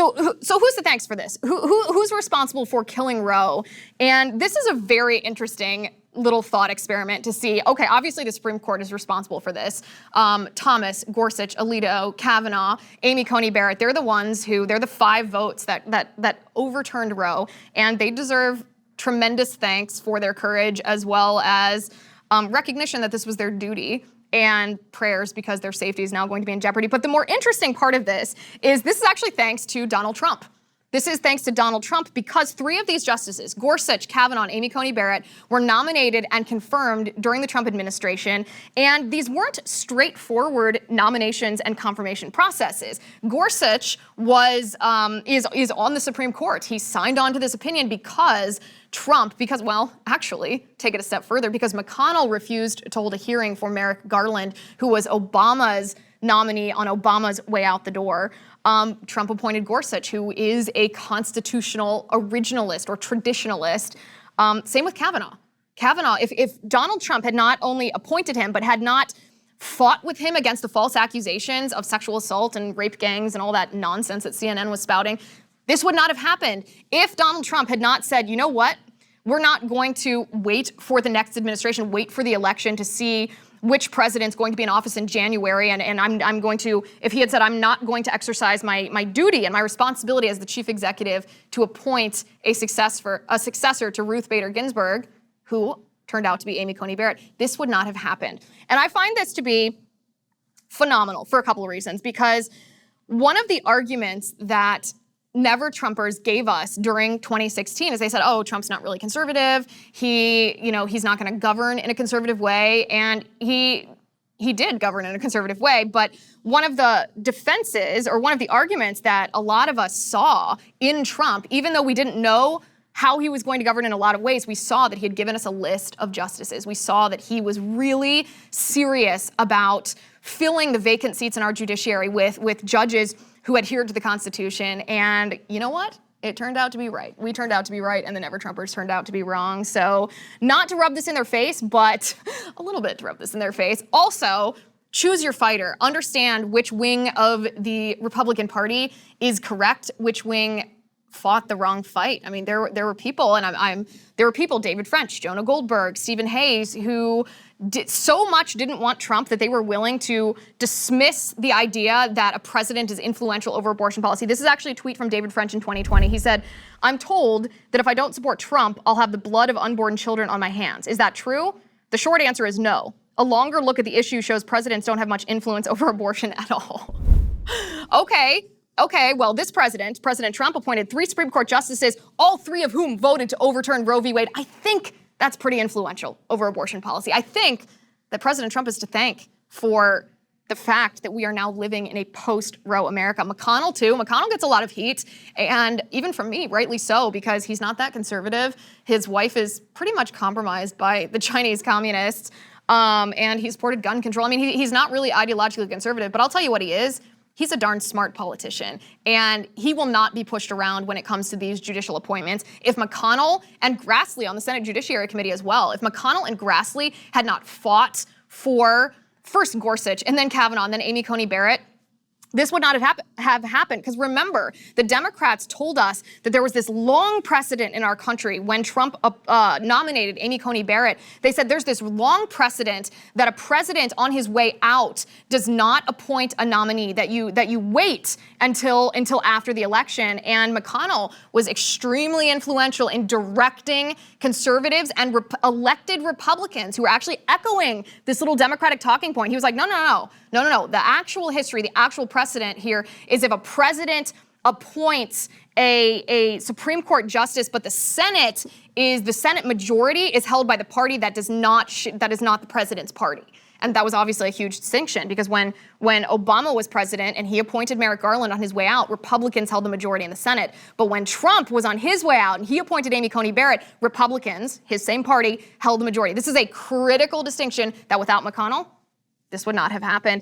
So who's the thanks for this? Who's responsible for killing Roe? And this is a very interesting little thought experiment to see, okay, obviously the Supreme Court is responsible for this. Thomas, Gorsuch, Alito, Kavanaugh, Amy Coney Barrett, they're the 5 votes that overturned Roe, and they deserve tremendous thanks for their courage as well as recognition that this was their duty, and prayers because their safety is now going to be in jeopardy. But the more interesting part of this is actually thanks to Donald Trump. This is thanks to Donald Trump because 3 of these justices, Gorsuch, Kavanaugh, and Amy Coney Barrett, were nominated and confirmed during the Trump administration. And these weren't straightforward nominations and confirmation processes. Gorsuch is on the Supreme Court. He signed on to this opinion because actually, take it a step further, because McConnell refused to hold a hearing for Merrick Garland, who was Obama's nominee on Obama's way out the door. Trump appointed Gorsuch, who is a constitutional originalist or traditionalist. Same with Kavanaugh. Kavanaugh, if Donald Trump had not only appointed him, but had not fought with him against the false accusations of sexual assault and rape gangs and all that nonsense that CNN was spouting, this would not have happened if Donald Trump had not said, you know what, we're not going to wait for the next administration, wait for the election to see which president's going to be in office in January, and I'm going to, if he had said, I'm not going to exercise my duty and my responsibility as the chief executive to appoint a successor to Ruth Bader Ginsburg, who turned out to be Amy Coney Barrett, this would not have happened. And I find this to be phenomenal for a couple of reasons, because one of the arguments that Never Trumpers gave us during 2016 is they said, oh, Trump's not really conservative. He's not going to govern in a conservative way. And he did govern in a conservative way. But one of the defenses, or one of the arguments that a lot of us saw in Trump, even though we didn't know how he was going to govern in a lot of ways, we saw that he had given us a list of justices. We saw that he was really serious about filling the vacant seats in our judiciary with judges who adhered to the Constitution. And you know what? It turned out to be right. We turned out to be right, and the Never Trumpers turned out to be wrong. So not to rub this in their face, but a little bit to rub this in their face. Also, choose your fighter. Understand which wing of the Republican Party is correct, which wing fought the wrong fight. I mean, there were people, and there were people, David French, Jonah Goldberg, Stephen Hayes, who didn't want Trump that they were willing to dismiss the idea that a president is influential over abortion policy. This is actually a tweet from David French in 2020. He said, I'm told that if I don't support Trump, I'll have the blood of unborn children on my hands. Is that true? The short answer is no. A longer look at the issue shows presidents don't have much influence over abortion at all. Okay, well, this President Trump, appointed 3 Supreme Court justices, all 3 of whom voted to overturn Roe v. Wade. I think that's pretty influential over abortion policy. I think that President Trump is to thank for the fact that we are now living in a post-Roe America. McConnell, too. McConnell gets a lot of heat, and even from me, rightly so, because he's not that conservative. His wife is pretty much compromised by the Chinese communists, and he supported gun control. I mean, he's not really ideologically conservative, but I'll tell you what he is. He's a darn smart politician, and he will not be pushed around when it comes to these judicial appointments. If McConnell and Grassley on the Senate Judiciary Committee as well, if McConnell and Grassley had not fought for first Gorsuch and then Kavanaugh and then Amy Coney Barrett, this would not have happened. Because remember, the Democrats told us that there was this long precedent in our country when Trump nominated Amy Coney Barrett. They said there's this long precedent that a president on his way out does not appoint a nominee, that you wait until after the election. And McConnell was extremely influential in directing conservatives and elected Republicans who were actually echoing this little Democratic talking point. He was like, no. The actual history, the actual precedent here is if a president appoints a Supreme Court justice, but the Senate majority is held by the party that is not the president's party. And that was obviously a huge distinction, because when Obama was president and he appointed Merrick Garland on his way out, Republicans held the majority in the Senate. But when Trump was on his way out and he appointed Amy Coney Barrett, Republicans, his same party, held the majority. This is a critical distinction that without McConnell, this would not have happened.